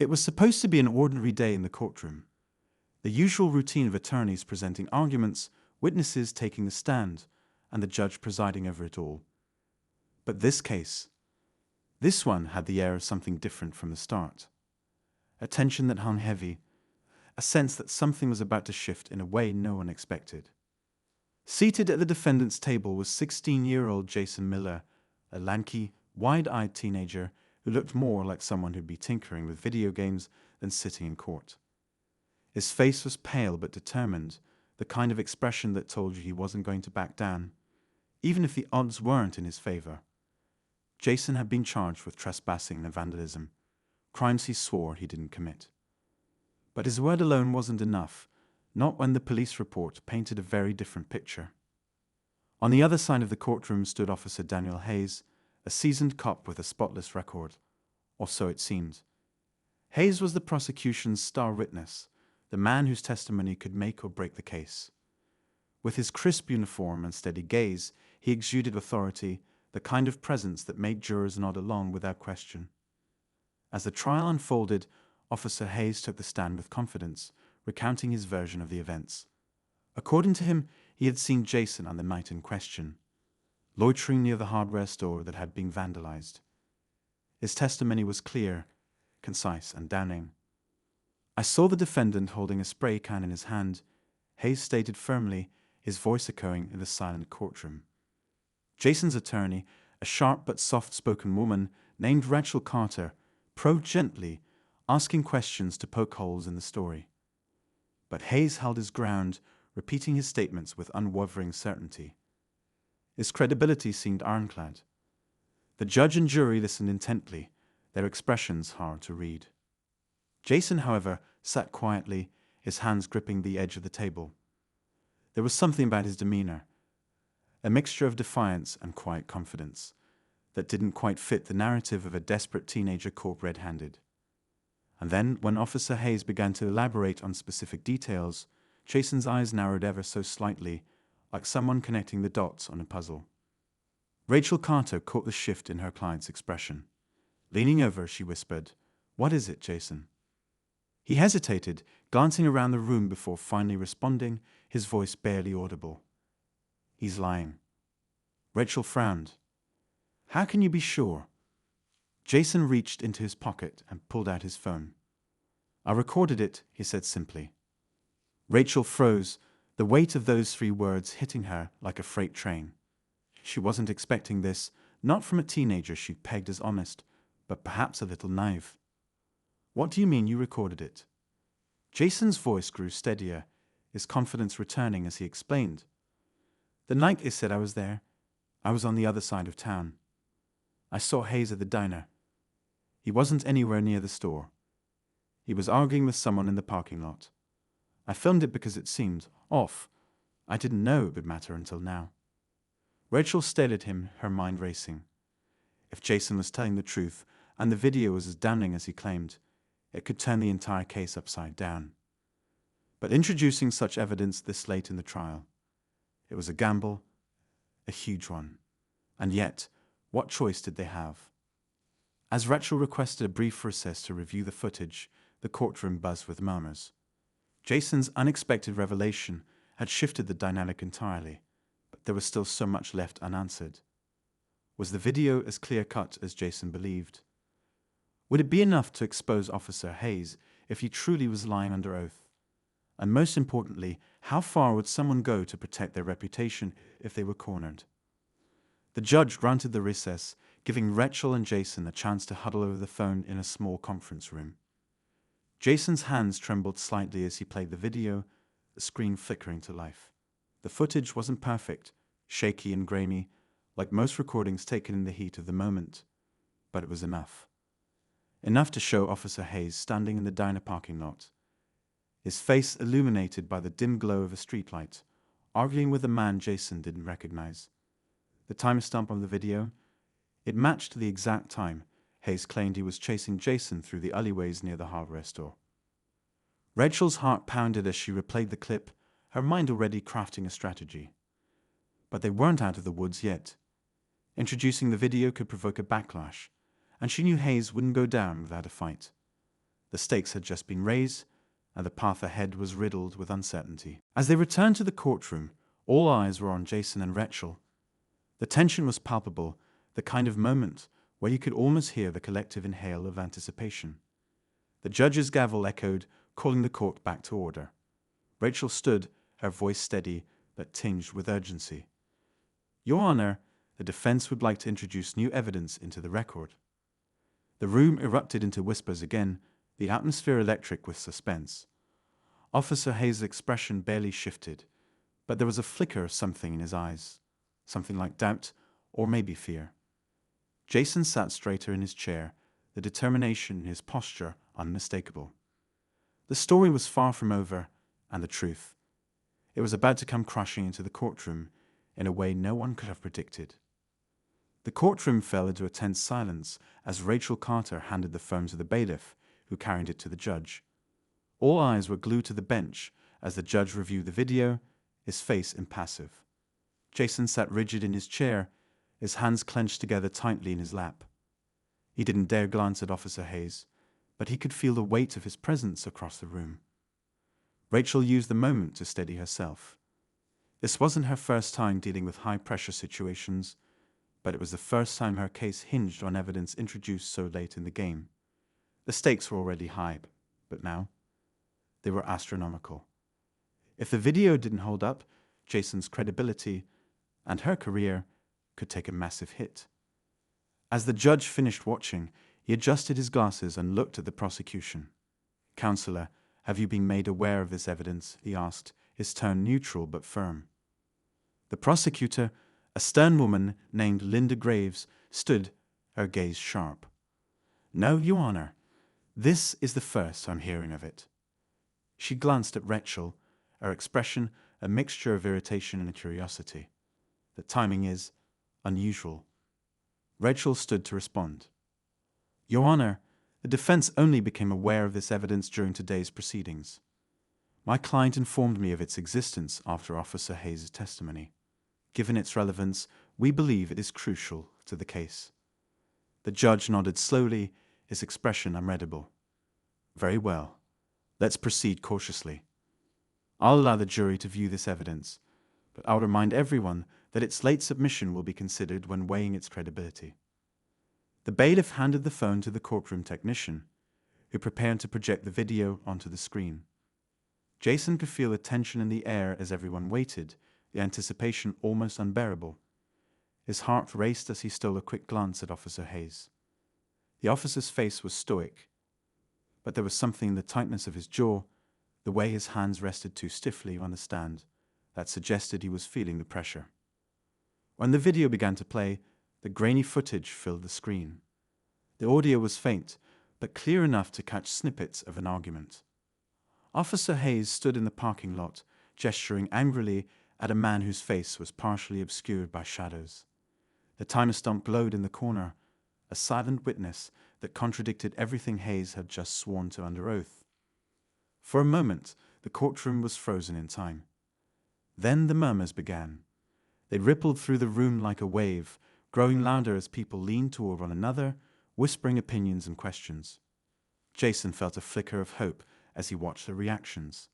It was supposed to be an ordinary day in the courtroom. The usual routine of attorneys presenting arguments, witnesses taking the stand, and the judge presiding over it all. But this one had the air of something different from the start. A tension that hung heavy, a sense that something was about to shift in a way no one expected. Seated at the defendant's table was 16-year-old Jason Miller, a lanky, wide-eyed teenager who looked more like someone who'd be tinkering with video games than sitting in court. His face was pale but determined, the kind of expression that told you he wasn't going to back down, even if the odds weren't in his favor. Jason had been charged with trespassing and vandalism, crimes he swore he didn't commit. But his word alone wasn't enough, not when the police report painted a very different picture. On the other side of the courtroom stood Officer Daniel Hayes, a seasoned cop with a spotless record, or so it seemed. Hayes was the prosecution's star witness, the man whose testimony could make or break the case. With his crisp uniform and steady gaze, he exuded authority, the kind of presence that made jurors nod along without question. As the trial unfolded, Officer Hayes took the stand with confidence, recounting his version of the events. According to him, he had seen Jason on the night in question, loitering near the hardware store that had been vandalized. His testimony was clear, concise, and damning. "I saw the defendant holding a spray can in his hand," Hayes stated firmly, his voice echoing in the silent courtroom. Jason's attorney, a sharp but soft-spoken woman named Rachel Carter, probed gently, asking questions to poke holes in the story. But Hayes held his ground, repeating his statements with unwavering certainty. His credibility seemed ironclad. The judge and jury listened intently, their expressions hard to read. Jason, however, sat quietly, his hands gripping the edge of the table. There was something about his demeanor, a mixture of defiance and quiet confidence, that didn't quite fit the narrative of a desperate teenager caught red-handed. And then, when Officer Hayes began to elaborate on specific details, Jason's eyes narrowed ever so slightly, like someone connecting the dots on a puzzle. Rachel Carter caught the shift in her client's expression. Leaning over, she whispered, "What is it, Jason?" He hesitated, glancing around the room before finally responding, his voice barely audible. "He's lying." Rachel frowned. "How can you be sure?" Jason reached into his pocket and pulled out his phone. "I recorded it," he said simply. Rachel froze, the weight of those 3 words hitting her like a freight train. She wasn't expecting this, not from a teenager she'd pegged as honest, but perhaps a little naive. "What do you mean you recorded it?" Jason's voice grew steadier, his confidence returning as he explained. "The night they said I was there, I was on the other side of town. I saw Hayes at the diner. He wasn't anywhere near the store. He was arguing with someone in the parking lot. I filmed it because it seemed off. I didn't know it would matter until now." Rachel stared at him, her mind racing. If Jason was telling the truth, and the video was as damning as he claimed, it could turn the entire case upside down. But introducing such evidence this late in the trial, it was a gamble, a huge one. And yet, what choice did they have? As Rachel requested a brief recess to review the footage, the courtroom buzzed with murmurs. Jason's unexpected revelation had shifted the dynamic entirely, but there was still so much left unanswered. Was the video as clear-cut as Jason believed? Would it be enough to expose Officer Hayes if he truly was lying under oath? And most importantly, how far would someone go to protect their reputation if they were cornered? The judge granted the recess, giving Rachel and Jason a chance to huddle over the phone in a small conference room. Jason's hands trembled slightly as he played the video, the screen flickering to life. The footage wasn't perfect, shaky and grainy, like most recordings taken in the heat of the moment, but it was enough. Enough to show Officer Hayes standing in the diner parking lot, his face illuminated by the dim glow of a streetlight, arguing with a man Jason didn't recognize. The timestamp on the video, it matched the exact time Hayes claimed he was chasing Jason through the alleyways near the hardware store. Rachel's heart pounded as she replayed the clip, her mind already crafting a strategy. But they weren't out of the woods yet. Introducing the video could provoke a backlash, and she knew Hayes wouldn't go down without a fight. The stakes had just been raised, and the path ahead was riddled with uncertainty. As they returned to the courtroom, all eyes were on Jason and Rachel. The tension was palpable, the kind of moment where you could almost hear the collective inhale of anticipation. The judge's gavel echoed, calling the court back to order. Rachel stood, her voice steady but tinged with urgency. "Your Honor, the defense would like to introduce new evidence into the record." The room erupted into whispers again, the atmosphere electric with suspense. Officer Hayes' expression barely shifted, but there was a flicker of something in his eyes, something like doubt or maybe fear. Jason sat straighter in his chair, the determination in his posture unmistakable. The story was far from over, and the truth. It was about to come crashing into the courtroom in a way no one could have predicted. The courtroom fell into a tense silence as Rachel Carter handed the phone to the bailiff, who carried it to the judge. All eyes were glued to the bench as the judge reviewed the video, his face impassive. Jason sat rigid in his chair, his hands clenched together tightly in his lap. He didn't dare glance at Officer Hayes, but he could feel the weight of his presence across the room. Rachel used the moment to steady herself. This wasn't her first time dealing with high-pressure situations, but it was the first time her case hinged on evidence introduced so late in the game. The stakes were already high, but now they were astronomical. If the video didn't hold up, Jason's credibility and her career could take a massive hit. As the judge finished watching, he adjusted his glasses and looked at the prosecution. "Counselor, have you been made aware of this evidence?" he asked, his tone neutral but firm. The prosecutor, a stern woman named Linda Graves, stood, her gaze sharp. "No, Your Honor. This is the first I'm hearing of it." She glanced at Rachel, her expression a mixture of irritation and curiosity. "The timing is unusual." Rachel stood to respond. "Your Honor, the defense only became aware of this evidence during today's proceedings. My client informed me of its existence after Officer Hayes' testimony. Given its relevance, we believe it is crucial to the case." The judge nodded slowly, his expression unreadable. "Very well. Let's proceed cautiously. I'll allow the jury to view this evidence, but I'll remind everyone that its late submission will be considered when weighing its credibility." The bailiff handed the phone to the courtroom technician, who prepared to project the video onto the screen. Jason could feel the tension in the air as everyone waited, the anticipation almost unbearable. His heart raced as he stole a quick glance at Officer Hayes. The officer's face was stoic, but there was something in the tightness of his jaw, the way his hands rested too stiffly on the stand, that suggested he was feeling the pressure. When the video began to play, the grainy footage filled the screen. The audio was faint, but clear enough to catch snippets of an argument. Officer Hayes stood in the parking lot, gesturing angrily at a man whose face was partially obscured by shadows. The timer stump glowed in the corner, a silent witness that contradicted everything Hayes had just sworn to under oath. For a moment, the courtroom was frozen in time. Then the murmurs began. They rippled through the room like a wave, growing louder as people leaned toward one another, whispering opinions and questions. Jason felt a flicker of hope as he watched the reactions.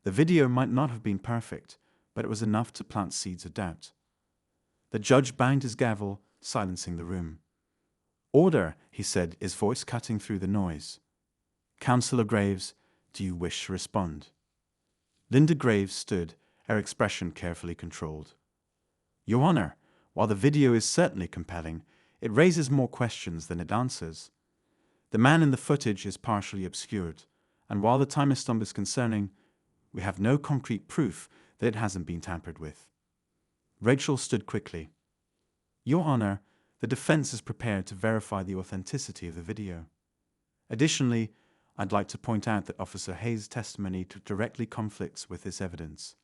The video might not have been perfect, but it was enough to plant seeds of doubt. The judge banged his gavel, silencing the room. "Order," he said, his voice cutting through the noise. "Counselor Graves, do you wish to respond?" Linda Graves stood, her expression carefully controlled. "Your Honor, while the video is certainly compelling, it raises more questions than it answers. The man in the footage is partially obscured, and while the timer stump is concerning, we have no concrete proof that it hasn't been tampered with." Rachel stood quickly. "Your Honor, the defense is prepared to verify the authenticity of the video. Additionally, I'd like to point out that Officer Hayes' testimony directly conflicts with this evidence.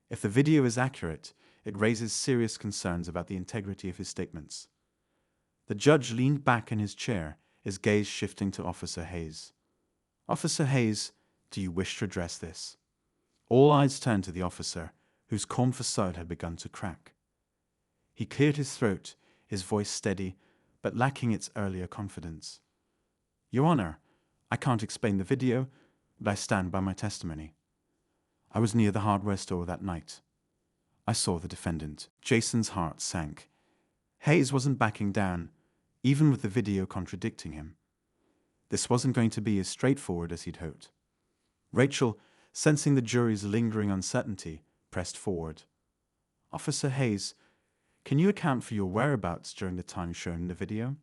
If the video is accurate, it raises serious concerns about the integrity of his statements." The judge leaned back in his chair, his gaze shifting to Officer Hayes. "Officer Hayes, do you wish to address this?" All eyes turned to the officer, whose calm facade had begun to crack. He cleared his throat, his voice steady, but lacking its earlier confidence. "Your Honor, I can't explain the video, but I stand by my testimony. I was near the hardware store that night. I saw the defendant. Jason's heart sank. Hayes wasn't backing down, even with the video contradicting him. This wasn't going to be as straightforward as he'd hoped. Rachel, sensing the jury's lingering uncertainty, pressed forward. Officer Hayes, can you account for your whereabouts during the time shown in the video?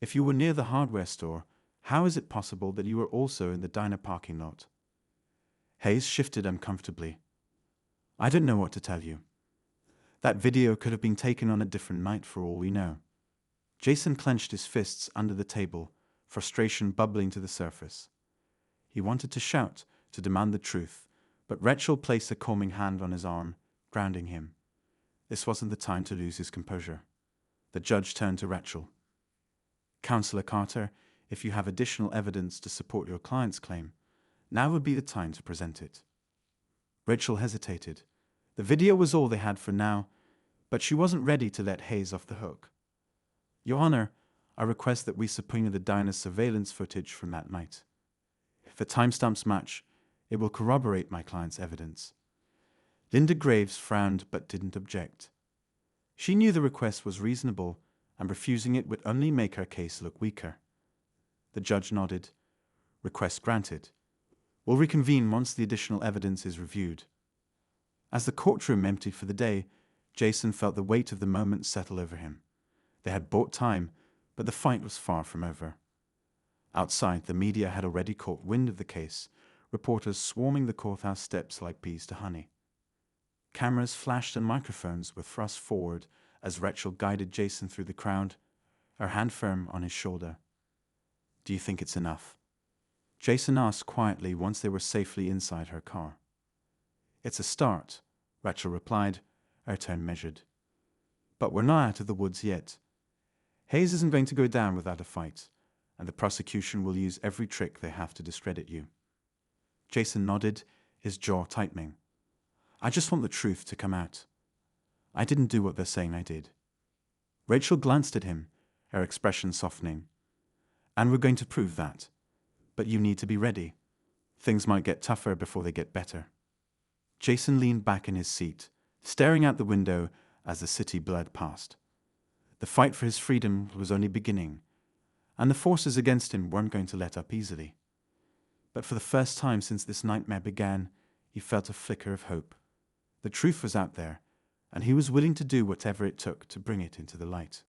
If you were near the hardware store, how is it possible that you were also in the diner parking lot? Hayes shifted uncomfortably. I don't know what to tell you. That video could have been taken on a different night for all we know. Jason clenched his fists under the table, frustration bubbling to the surface. He wanted to shout, to demand the truth, but Rachel placed a calming hand on his arm, grounding him. This wasn't the time to lose his composure. The judge turned to Rachel. Counselor Carter, if you have additional evidence to support your client's claim, now would be the time to present it. Rachel hesitated. The video was all they had for now, but she wasn't ready to let Hayes off the hook. Your Honor, I request that we subpoena the diner's surveillance footage from that night. If the timestamps match, it will corroborate my client's evidence. Linda Graves frowned but didn't object. She knew the request was reasonable, and refusing it would only make her case look weaker. The judge nodded. Request granted. We'll reconvene once the additional evidence is reviewed. As the courtroom emptied for the day, Jason felt the weight of the moment settle over him. They had bought time, but the fight was far from over. Outside, the media had already caught wind of the case, reporters swarming the courthouse steps like bees to honey. Cameras flashed and microphones were thrust forward as Rachel guided Jason through the crowd, her hand firm on his shoulder. Do you think it's enough? Jason asked quietly once they were safely inside her car. It's a start, Rachel replied, her tone measured. But we're not out of the woods yet. Hayes isn't going to go down without a fight, and the prosecution will use every trick they have to discredit you. Jason nodded, his jaw tightening. I just want the truth to come out. I didn't do what they're saying I did. Rachel glanced at him, her expression softening. And we're going to prove that. But you need to be ready. Things might get tougher before they get better. Jason leaned back in his seat, staring out the window as the city blurred past. The fight for his freedom was only beginning, and the forces against him weren't going to let up easily. But for the first time since this nightmare began, he felt a flicker of hope. The truth was out there, and he was willing to do whatever it took to bring it into the light.